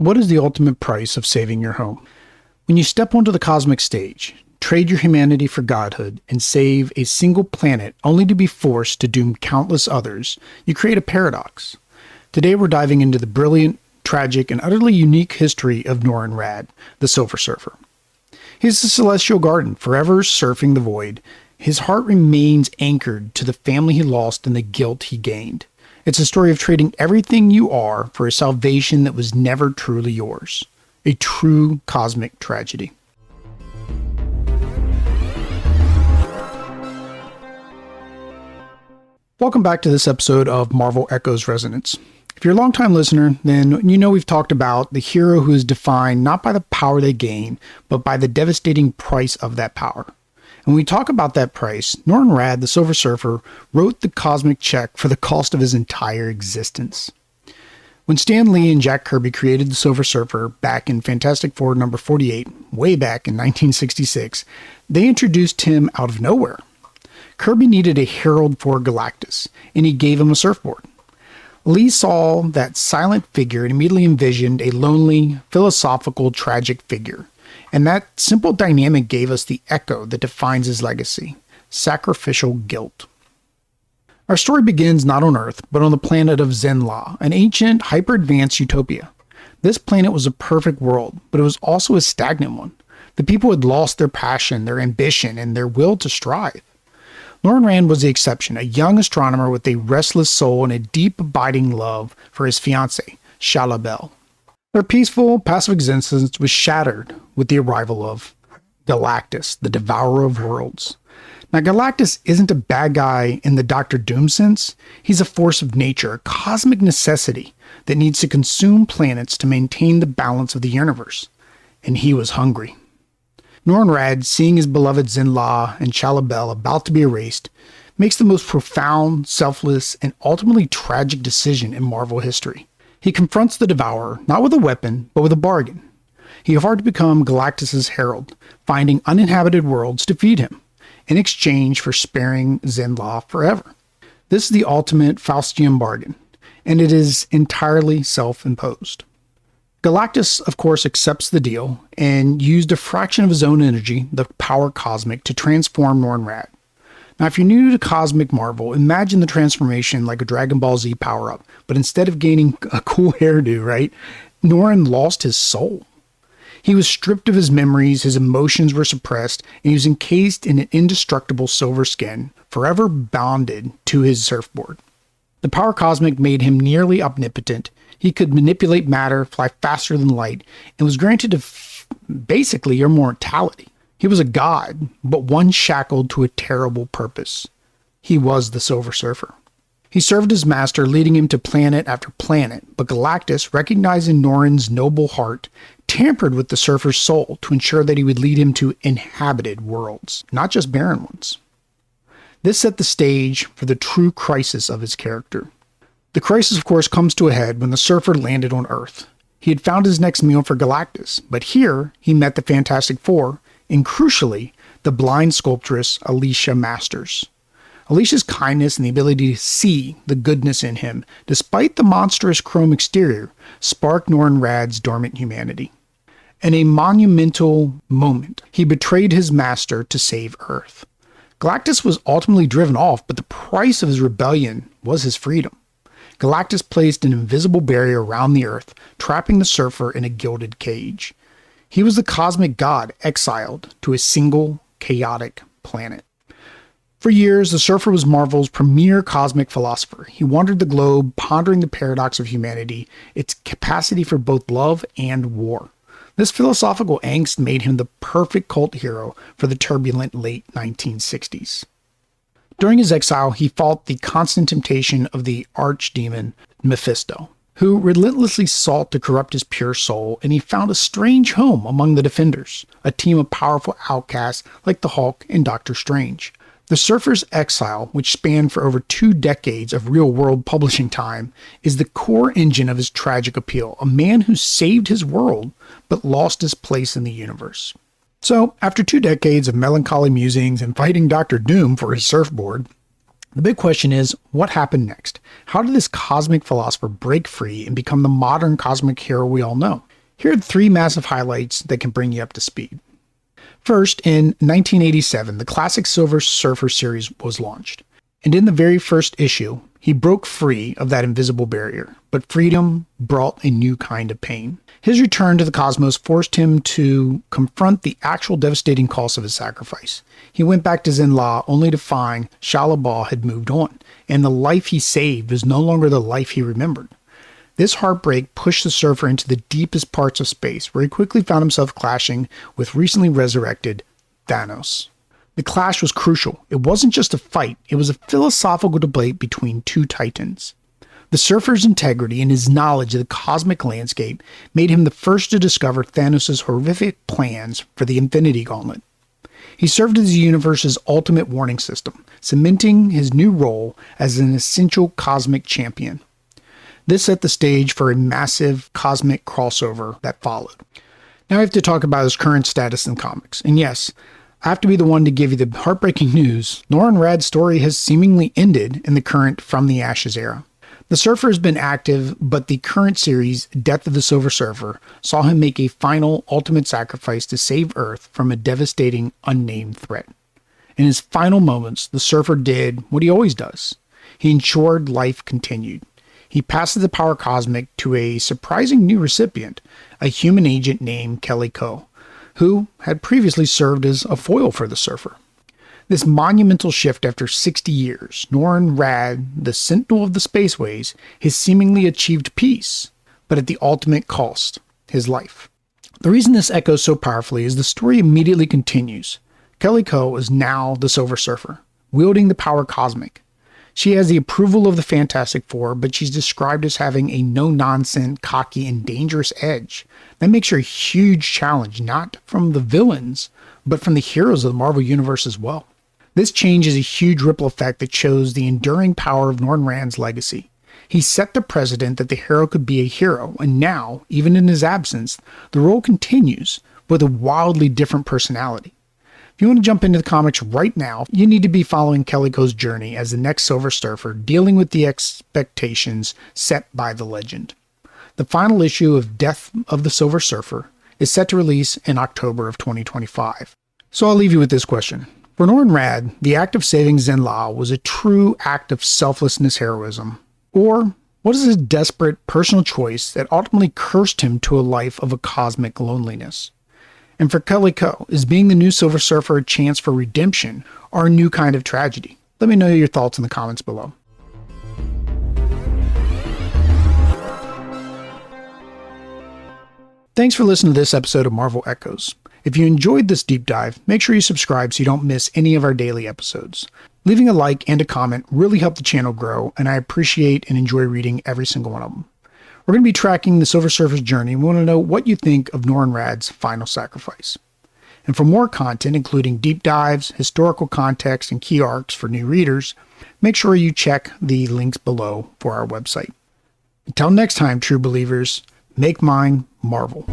What is the ultimate price of saving your home? When you step onto the cosmic stage, trade your humanity for godhood, and save a single planet only to be forced to doom countless others, you create a paradox. Today we're diving into the brilliant, tragic, and utterly unique history of Norrin Radd, the Silver Surfer. He's the celestial garden, forever surfing the void. His heart remains anchored to the family he lost and the guilt he gained. It's a story of trading everything you are for a salvation that was never truly yours. A true cosmic tragedy. Welcome back to this episode of Marvel Echoes Resonance. If you're a longtime listener, then you know we've talked about the hero who is defined not by the power they gain, but by the devastating price of that power. And when we talk about that price, Norrin Radd, the Silver Surfer, wrote the cosmic check for the cost of his entire existence. When Stan Lee and Jack Kirby created the Silver Surfer back in Fantastic Four number 48, way back in 1966, they introduced him out of nowhere. Kirby needed a herald for Galactus, and he gave him a surfboard. Lee saw that silent figure and immediately envisioned a lonely, philosophical, tragic figure. And that simple dynamic gave us the echo that defines his legacy: sacrificial guilt. Our story begins not on Earth, but on the planet of Zenla, an ancient, hyper-advanced utopia. This planet was a perfect world, but it was also a stagnant one. The people had lost their passion, their ambition, and their will to strive. Norrin Radd was the exception, a young astronomer with a restless soul and a deep, abiding love for his fiancée, Shalabel. Their peaceful, passive existence was shattered with the arrival of Galactus, the devourer of worlds. Now, Galactus isn't a bad guy in the Doctor Doom sense. He's a force of nature, a cosmic necessity that needs to consume planets to maintain the balance of the universe. And he was hungry. Norrin Radd, seeing his beloved Zenla and Shalabel about to be erased, makes the most profound, selfless, and ultimately tragic decision in Marvel history. He confronts the Devourer, not with a weapon, but with a bargain. He offered to become Galactus' herald, finding uninhabited worlds to feed him, in exchange for sparing Zenla forever. This is the ultimate Faustian bargain, and it is entirely self-imposed. Galactus, of course, accepts the deal, and used a fraction of his own energy, the power cosmic, to transform Norrin Radd. Now, if you're new to Cosmic Marvel, imagine the transformation like a Dragon Ball Z power-up, but instead of gaining a cool hairdo, right, Norrin lost his soul. He was stripped of his memories, his emotions were suppressed, and he was encased in an indestructible silver skin, forever bonded to his surfboard. The power cosmic made him nearly omnipotent. He could manipulate matter, fly faster than light, and was granted basically immortality. He was a god, but one shackled to a terrible purpose. He was the Silver Surfer. He served his master, leading him to planet after planet, but Galactus, recognizing Norrin's noble heart, tampered with the Surfer's soul to ensure that he would lead him to inhabited worlds, not just barren ones. This set the stage for the true crisis of his character. The crisis, of course, comes to a head when the Surfer landed on Earth. He had found his next meal for Galactus, but here he met the Fantastic Four, and crucially, the blind sculptress Alicia Masters. Alicia's kindness and the ability to see the goodness in him, despite the monstrous chrome exterior, sparked Norrin Radd's dormant humanity. In a monumental moment, he betrayed his master to save Earth. Galactus was ultimately driven off, but the price of his rebellion was his freedom. Galactus placed an invisible barrier around the Earth, trapping the Surfer in a gilded cage. He was the cosmic god exiled to a single, chaotic planet. For years, the Surfer was Marvel's premier cosmic philosopher. He wandered the globe, pondering the paradox of humanity, its capacity for both love and war. This philosophical angst made him the perfect cult hero for the turbulent late 1960s. During his exile, he fought the constant temptation of the archdemon Mephisto, who relentlessly sought to corrupt his pure soul, and he found a strange home among the Defenders, a team of powerful outcasts like the Hulk and Doctor Strange. The Surfer's exile, which spanned for over 2 decades of real-world publishing time, is the core engine of his tragic appeal, a man who saved his world but lost his place in the universe. So, after 2 decades of melancholy musings and fighting Dr. Doom for his surfboard, the big question is, what happened next? How did this cosmic philosopher break free and become the modern cosmic hero we all know? Here are 3 massive highlights that can bring you up to speed. First, in 1987, the classic Silver Surfer series was launched. And in the very first issue, he broke free of that invisible barrier, but freedom brought a new kind of pain. His return to the cosmos forced him to confront the actual devastating cost of his sacrifice. He went back to Zenla only to find Shalabah had moved on, and the life he saved was no longer the life he remembered. This heartbreak pushed the Surfer into the deepest parts of space, where he quickly found himself clashing with recently resurrected Thanos. The clash was crucial. It wasn't just a fight, it was a philosophical debate between two titans. The Surfer's integrity and his knowledge of the cosmic landscape made him the first to discover Thanos' horrific plans for the Infinity Gauntlet. He served as the universe's ultimate warning system, cementing his new role as an essential cosmic champion. This set the stage for a massive cosmic crossover that followed. Now I have to talk about his current status in comics. And yes, I have to be the one to give you the heartbreaking news. Norrin Radd's story has seemingly ended in the current From the Ashes era. The Surfer has been active, but the current series, Death of the Silver Surfer, saw him make a final ultimate sacrifice to save Earth from a devastating unnamed threat. In his final moments, the Surfer did what he always does. He ensured life continued. He passes the power cosmic to a surprising new recipient, a human agent named Kelly Coe, who had previously served as a foil for the Surfer. This monumental shift after 60 years, Norrin Radd, the sentinel of the spaceways, has seemingly achieved peace, but at the ultimate cost, his life. The reason this echoes so powerfully is the story immediately continues. Kelly Coe is now the Silver Surfer, wielding the power cosmic. She has the approval of the Fantastic Four, but she's described as having a no-nonsense, cocky, and dangerous edge. That makes her a huge challenge, not from the villains, but from the heroes of the Marvel Universe as well. This change is a huge ripple effect that shows the enduring power of Norrin Radd's legacy. He set the precedent that the hero could be a hero, and now, even in his absence, the role continues with a wildly different personality. If you want to jump into the comics right now, you need to be following Kelly Coe's journey as the next Silver Surfer, dealing with the expectations set by the legend. The final issue of Death of the Silver Surfer is set to release in October of 2025. So I'll leave you with this question. For Norrin Radd, the act of saving Zenla was a true act of selflessness heroism, or was it a desperate personal choice that ultimately cursed him to a life of a cosmic loneliness? And for Kelly Coe, is being the new Silver Surfer a chance for redemption or a new kind of tragedy? Let me know your thoughts in the comments below. Thanks for listening to this episode of Marvel Echoes. If you enjoyed this deep dive, make sure you subscribe so you don't miss any of our daily episodes. Leaving a like and a comment really help the channel grow, and I appreciate and enjoy reading every single one of them. We're going to be tracking the Silver Surfer's journey, and we want to know what you think of Norrin Radd's final sacrifice. And for more content, including deep dives, historical context, and key arcs for new readers, make sure you check the links below for our website. Until next time, true believers, make mine Marvel.